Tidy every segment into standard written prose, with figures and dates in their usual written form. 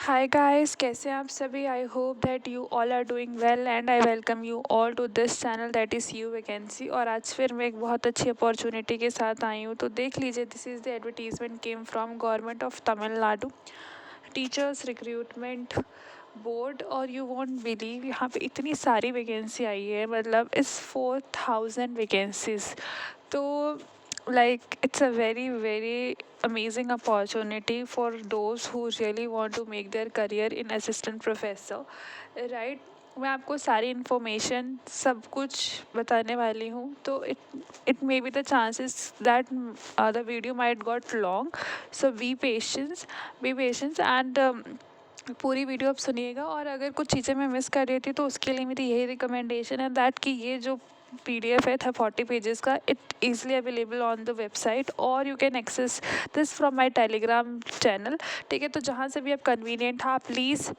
Hi guys, कैसे हैं आप सभी। I hope that you all are doing well and I welcome you all to this channel that is you vacancy. और आज फिर मैं एक बहुत अच्छी अपॉर्चुनिटी के साथ आई हूँ। तो देख लीजिए, this is the advertisement came from government of Tamil Nadu teachers recruitment board. और यू वॉन्ट बिलीव, यहाँ पे इतनी सारी वैकेंसी आई है, मतलब इस 4000 वैकेंसीज। तो like it's a very amazing opportunity for those who really want to make their career in assistant professor, right? मैं आपको सारी इन्फॉर्मेशन सब कुछ बताने वाली हूँ। तो it may be the chances that the video might got long, so B patience and पूरी वीडियो आप सुनिएगा। और अगर कुछ चीज़ें मैं मिस कर रही थी तो उसके लिए मेरी यही रिकमेंडेशन है दैट कि ये जो PDF है था 40 पेजेस का, it easily available on the website और you can access this from my Telegram channel. ठीक है, तो जहाँ से भी आप कन्वीनियंट था, प्लीज़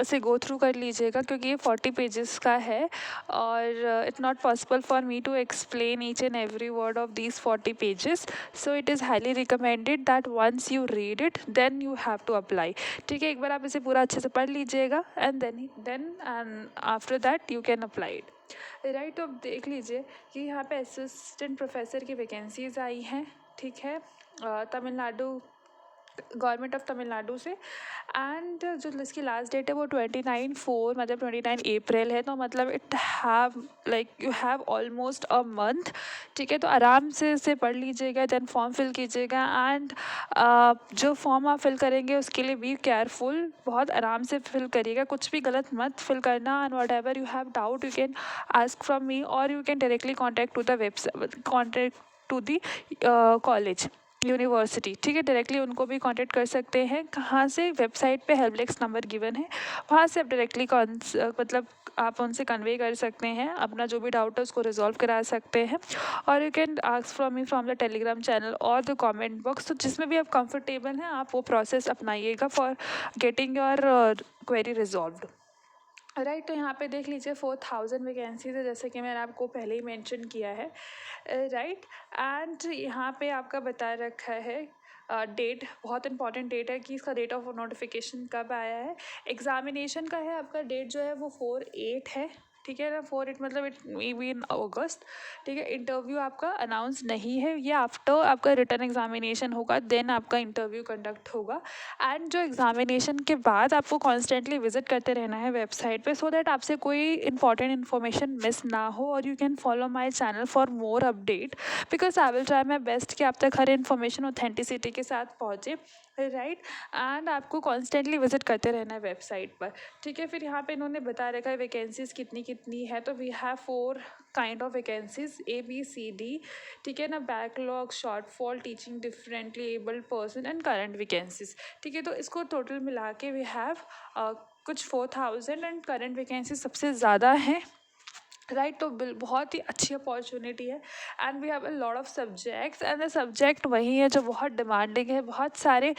उसे गो थ्रू कर लीजिएगा, क्योंकि ये 40 पेजेस का है और it's not possible for me to explain each and every word of these 40 pages. So it is highly recommended that once you read it then you have to apply. ठीक है, एक बार आप इसे पूरा अच्छे से पढ़ लीजिएगा and then and after that you can apply it, right. तो अब देख लीजिए कि यहाँ पे असिस्टेंट प्रोफेसर की वैकेंसीज आई हैं। ठीक है, तमिलनाडु गवर्नमेंट ऑफ तमिलनाडु से। एंड जो इसकी लास्ट डेट है वो 29/4 मतलब 29 अप्रैल है। तो मतलब it have like you have almost a month. ठीक है, तो आराम से इसे पढ़ लीजिएगा, देन फॉर्म फिल कीजिएगा। एंड जो फॉर्म आप फिल करेंगे उसके लिए बी केयरफुल, बहुत आराम से फिल करिएगा, कुछ भी गलत मत फिल करना। And whatever you have doubt you can ask from me और you can directly contact to the website, contact to the college university. ठीक है, डायरेक्टली उनको भी कांटेक्ट कर सकते हैं। कहाँ से? वेबसाइट पे हेल्पडेस्क नंबर गिवन है, वहाँ से आप डायरेक्टली मतलब आप उनसे कन्वे कर सकते हैं, अपना जो भी डाउट है उसको रिजॉल्व करा सकते हैं। और you can ask from me from the Telegram channel और द कमेंट बॉक्स। तो जिसमें भी आप कंफर्टेबल हैं आप वो प्रोसेस अपनाइएगा for getting your query resolved, right. तो यहाँ पे देख लीजिए 4000 वैकेंसीज है, जैसे कि मैंने आपको पहले ही मेंशन किया है, राइट। एंड यहाँ पे आपका बता रखा है डेट, बहुत इंपॉर्टेंट डेट है कि इसका डेट ऑफ नोटिफिकेशन कब आया है। एग्जामिनेशन का है आपका डेट जो है वो 4/8 है। ठीक है ना, 4/8 मतलब इट मे बी इन अगस्त। ठीक है, इंटरव्यू आपका अनाउंस नहीं है, ये आफ्टर आपका रिटर्न एग्जामिनेशन होगा देन आपका इंटरव्यू कंडक्ट होगा। एंड जो एग्जामिनेशन के बाद आपको कॉन्स्टेंटली विजिट करते रहना है वेबसाइट पे, सो दैट आपसे कोई इंपॉर्टेंट इन्फॉर्मेशन मिस ना हो। और you can follow my channel for more update, because I will try my best कि आप तक हर इन्फॉर्मेशन ऑथेंटिसिटी के साथ पहुँचे, राइट। एंड आपको कॉन्स्टेंटली विजिट करते रहना है वेबसाइट पर। ठीक है, फिर यहाँ पे इन्होंने बता रखा है वैकेंसीज कितनी कितनी है। तो we have 4 kind of vacancies, ABCD। ठीक है ना, backlog, shortfall, teaching differently abled person and current vacancies. ठीक है, तो इसको टोटल मिला के वी हैव कुछ 4000 एंड करंट वैकेंसी सबसे ज़्यादा हैं, राइट। तो बहुत ही अच्छी अपॉर्चुनिटी है। And we have a lot of subjects and the subject वही है जो बहुत डिमांडिंग है। बहुत सारे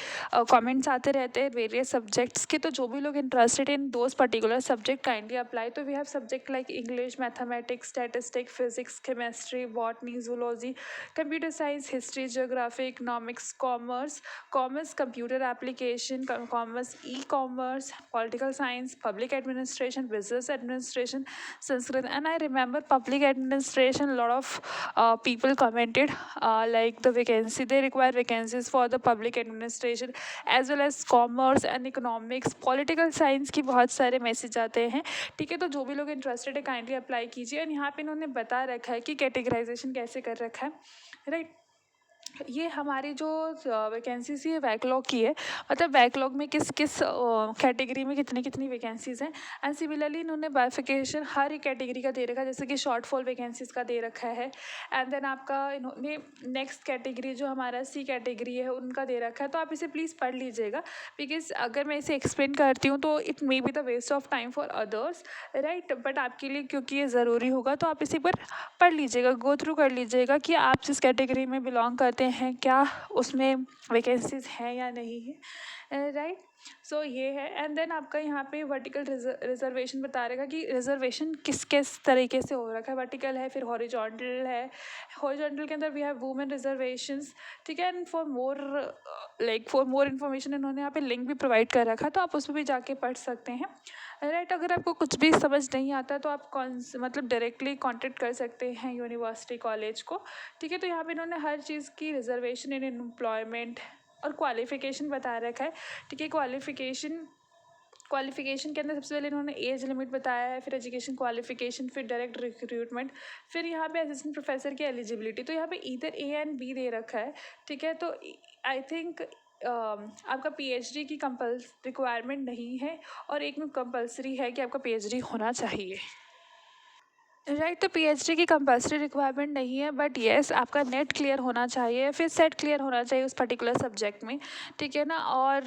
कमेंट्स आते रहते हैं वेरियस सब्जेक्ट्स के, तो जो भी लोग interested in those particular subject kindly apply. तो we have subject like English, mathematics, statistic, physics, chemistry, botany, zoology, computer science, history, geography, economics, commerce, computer application, commerce, e-commerce, political science, public administration, business administration, Sanskrit. And I remember public administration, a lot of people commented like the vacancy, they require vacancies for the public administration as well as commerce and economics, political science की बहुत सारे message आते हैं। ठीक है, तो जो भी लोग इंटरेस्टेड है काइंडली अप्लाई कीजिए। और यहाँ पे इन्होंने बता रखा है कि कैटेगराइजेशन कैसे कर रखा है, राइट। ये हमारी जो वैकेंसीज है बैकलॉग की है, मतलब बैकलॉग में किस किस कैटेगरी में कितनी कितनी वैकेंसीज हैं। एंड सिमिलरली इन्होंने बाइफिकेशन हर एक कैटेगरी का दे रखा है, जैसे कि शॉर्टफॉल वैकेंसीज का दे रखा है। एंड देन आपका इन्होंने नेक्स्ट कैटेगरी जो हमारा C कैटेगरी है उनका दे रखा है। तो आप इसे प्लीज़ पढ़ लीजिएगा, बिकॉज अगर मैं इसे एक्सप्लेन करती हूँ तो it may be the waste of time for others, right. But आपके लिए क्योंकि ये ज़रूरी होगा तो आप इसी पर पढ़ लीजिएगा, गो थ्रू कर लीजिएगा कि आप जिस कैटेगरी में बिलोंग करते हैं क्या उसमें वैकेंसीज हैं या नहीं है, राइट। सो ये है। एंड देन आपका यहाँ पे वर्टिकल रिजर्वेशन बता रहेगा कि रिजर्वेशन किस किस तरीके से हो रखा है। वर्टिकल है, फिर हॉरिजॉन्टल है। हॉरिजॉन्टल के अंदर वी हैव वुमेन रिजर्वेशंस, ठीक है। एंड फॉर मोर इन्फॉर्मेशन इन्होंने यहाँ पे लिंक भी प्रोवाइड कर रखा है, तो आप उसमें भी जाके पढ़ सकते हैं। राइट। अगर आपको कुछ भी समझ नहीं आता तो आप मतलब डायरेक्टली कांटेक्ट कर सकते हैं यूनिवर्सिटी कॉलेज को, ठीक है। तो यहाँ पे इन्होंने हर चीज़ की रिजर्वेशन इन एम्प्लॉयमेंट और क्वालिफिकेशन बता रखा है, ठीक है। क्वालिफिकेशन के अंदर सबसे पहले इन्होंने एज लिमिट बताया है, फिर एजुकेशन क्वालिफिकेशन, फिर डायरेक्ट रिक्रूटमेंट, फिर यहाँ पे असिस्टेंट प्रोफेसर की एलिजिबिलिटी। तो यहाँ पे इधर ए एंड बी दे रखा है, ठीक है। तो आई थिंक आपका पीएचडी की रिक्वायरमेंट नहीं है, और एक में कंपलसरी है कि आपका पीएचडी होना चाहिए। राइट। तो पीएचडी की कंपल्सरी रिक्वायरमेंट नहीं है, बट येस आपका नेट क्लियर होना चाहिए, फिर सेट क्लियर होना चाहिए उस पर्टिकुलर सब्जेक्ट में, ठीक है ना। और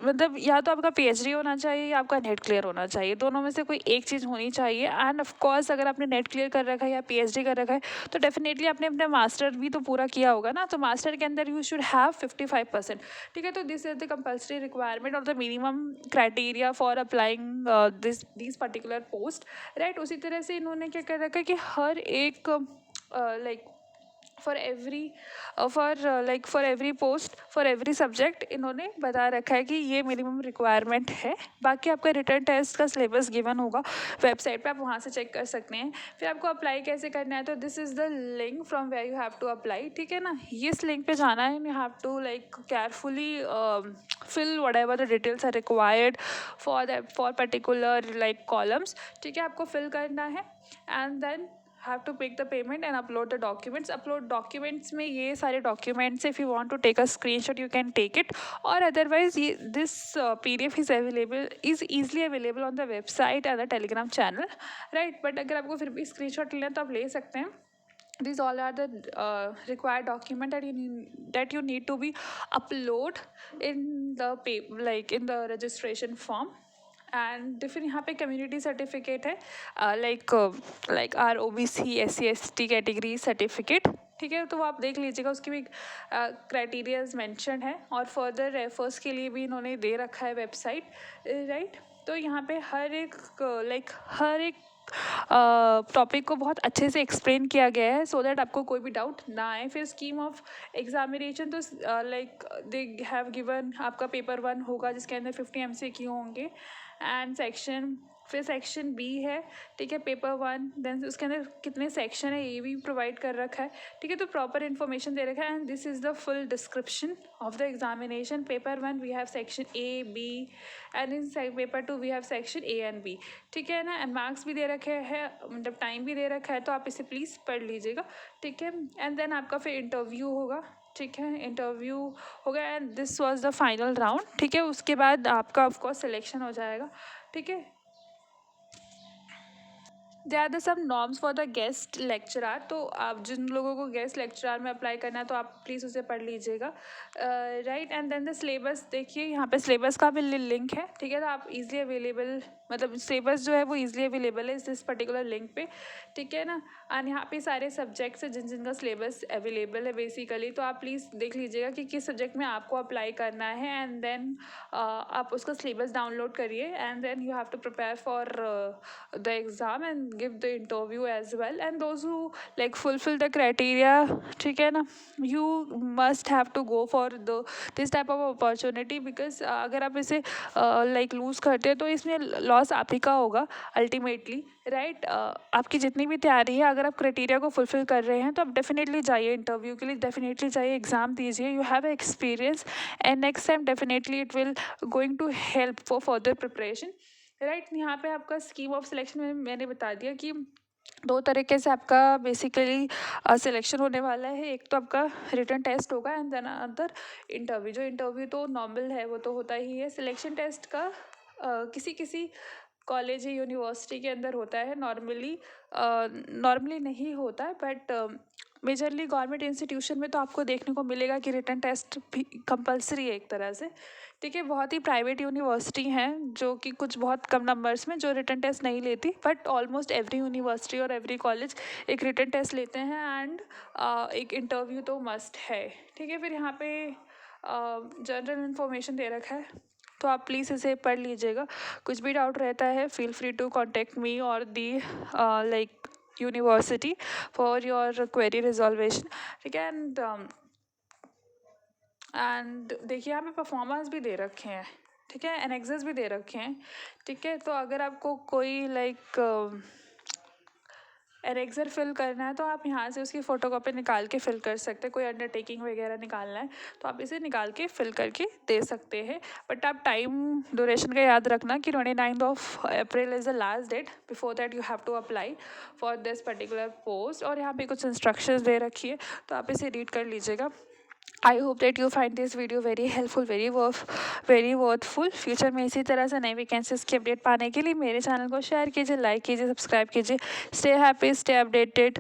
मतलब या तो आपका पीएचडी होना चाहिए या आपका नेट क्लियर होना चाहिए, दोनों में से कोई एक चीज़ होनी चाहिए। एंड ऑफ कोर्स अगर आपने नेट क्लियर कर रखा है या पीएचडी कर रखा है तो डेफिनेटली आपने अपना मास्टर भी तो पूरा किया होगा ना, तो मास्टर के अंदर यू शुड हैव 55%, ठीक है। तो this is the compulsory requirement और the minimum criteria for applying this particular post, right. उसी तरह से इन्होंने क्या कर रखा है कि हर एक like for every post for every subject इन्होंने बता रखा है कि ये मिनिमम रिक्वायरमेंट है। बाकी आपका रिटर्न टेस्ट का सिलेबस गिवन होगा वेबसाइट पे, आप वहाँ से चेक कर सकते हैं। फिर आपको अप्लाई कैसे करना है, तो this is the link from where you have to apply, ठीक है ना। इस लिंक पे जाना है, you have to carefully fill whatever the details are required for particular columns, ठीक है। आपको फिल करना है and then have to pick the payment and upload the documents. Upload documents में ये सारे documents, if you want to take a screenshot you can take it, or otherwise this PDF is easily available on the website and the Telegram channel, right। but अगर आपको फिर भी screenshot लेना तो आप ले सकते हैं। These all are the required document that you need to be upload in the in the registration form। And फिर यहाँ पे कम्युनिटी सर्टिफिकेट है, like ROBC SC ST category certificate, ठीक है। तो वो आप देख लीजिएगा, उसकी भी क्राइटेरियाज मेंशन है, और फर्दर रेफर्स के लिए भी इन्होंने दे रखा है वेबसाइट, राइट। तो यहाँ पे हर एक टॉपिक को बहुत अच्छे से एक्सप्लेन किया गया है, सो दैट आपको कोई भी डाउट ना आए। फिर स्कीम ऑफ एग्जामिनेशन, तो दे हैव गिवन आपका पेपर 1 होगा जिसके अंदर 50 MCQ होंगे, एंड फिर सेक्शन बी है, ठीक है, पेपर 1। देन उसके अंदर कितने सेक्शन है ये भी प्रोवाइड कर रखा है, ठीक है। तो प्रॉपर इन्फॉर्मेशन दे रखा है, and this is the full description of the examination. Paper 1 we have section A B, and in paper 2 we have section A and B, ठीक है ना। एंड मार्क्स भी दे रखे हैं, मतलब टाइम भी दे रखा है, तो आप इसे प्लीज़ पढ़ लीजिएगा, ठीक है। एंड देन आपका फिर इंटरव्यू होगा, ठीक है, इंटरव्यू हो गया, and this was the final round, ठीक है। उसके बाद आपका ऑफकोर्स सिलेक्शन हो जाएगा, ठीक है। They are the some norms for the guest lecturer, तो आप जिन लोगों को गेस्ट लेक्चरार में अप्लाई करना है तो आप प्लीज़ उसे पढ़ लीजिएगा, right. And then the syllabus देखिए, यहाँ पे सिलेबस का भी लिंक है, ठीक है। तो आप इजीली अवेलेबल, मतलब सिलेबस जो है वो इजीली अवेलेबल है इस पर्टिकुलर लिंक पे, ठीक है ना। एंड यहाँ पे सारे सब्जेक्ट्स है जिनका सिलेबस अवेलेबल है बेसिकली, तो आप प्लीज़ देख लीजिएगा कि किस सब्जेक्ट में आपको अप्लाई करना है, एंड देन आप उसका सिलेबस डाउनलोड करिए, and then you have to prepare for the exam and give the interview as well, and those who fulfill the criteria, ठीक है ना, you must have to go for this type of opportunity, because अगर आप इसे loose करते हैं तो इसमें लॉस आप ही का होगा अल्टीमेटली, राइट। आपकी जितनी भी तैयारी है, अगर आप क्राइटेरिया को फुलफिल कर रहे हैं तो आप डेफिनेटली जाइए इंटरव्यू के लिए, डेफिनेटली जाइए, एग्ज़ाम दीजिए, you have experience, and next time definitely it will going to help for further preparation, right. यहाँ पे आपका स्कीम ऑफ सिलेक्शन में मैंने बता दिया कि 2 तरीके से आपका बेसिकली सिलेक्शन होने वाला है। एक तो आपका रिटन टेस्ट होगा, एंड देन अदर इंटरव्यू। जो इंटरव्यू तो नॉर्मल है, वो तो होता ही है। सिलेक्शन टेस्ट का किसी कॉलेज या यूनिवर्सिटी के अंदर होता है, नॉर्मली नहीं होता है, बट मेजरली गवर्नमेंट इंस्टीट्यूशन में तो आपको देखने को मिलेगा कि रिटन टेस्ट भी कंपलसरी है एक तरह से, ठीक है। बहुत ही प्राइवेट यूनिवर्सिटी हैं जो कि कुछ बहुत कम नंबर्स में जो रिटन टेस्ट नहीं लेती, बट ऑलमोस्ट एवरी यूनिवर्सिटी और एवरी कॉलेज एक रिटन टेस्ट लेते हैं, एंड एक इंटरव्यू तो मस्ट है, ठीक है। फिर यहाँ पे जनरल इन्फॉर्मेशन दे रखा है, तो आप प्लीज़ इसे पढ़ लीजिएगा। कुछ भी डाउट रहता है feel free to contact me और the like university for your query resolution, ठीक है। एंड देखिए यहाँ पे परफॉर्मेंस भी दे रखे हैं, ठीक है, एनेक्सेस भी दे रखे हैं, ठीक है। तो अगर आपको कोई लाइक एनेक्सर फिल करना है तो आप यहाँ से उसकी फ़ोटोकॉपी निकाल के फिल कर सकते हैं। कोई अंडरटेकिंग वगैरह निकालना है तो आप इसे निकाल के फिल करके दे सकते हैं। बट आप टाइम ड्यूरेशन का याद रखना कि 29 April is the last date, before that you have to apply for this particular post. और यहाँ पे कुछ इंस्ट्रक्शंस दे रखी है तो आप इसे रीड कर लीजिएगा। आई hope that you find this video very helpful, very worthful. Future में इसी तरह से नई वैकेंसीज की अपडेट पाने के लिए मेरे चैनल को शेयर कीजिए, लाइक कीजिए, सब्सक्राइब कीजिए। Stay happy, stay updated.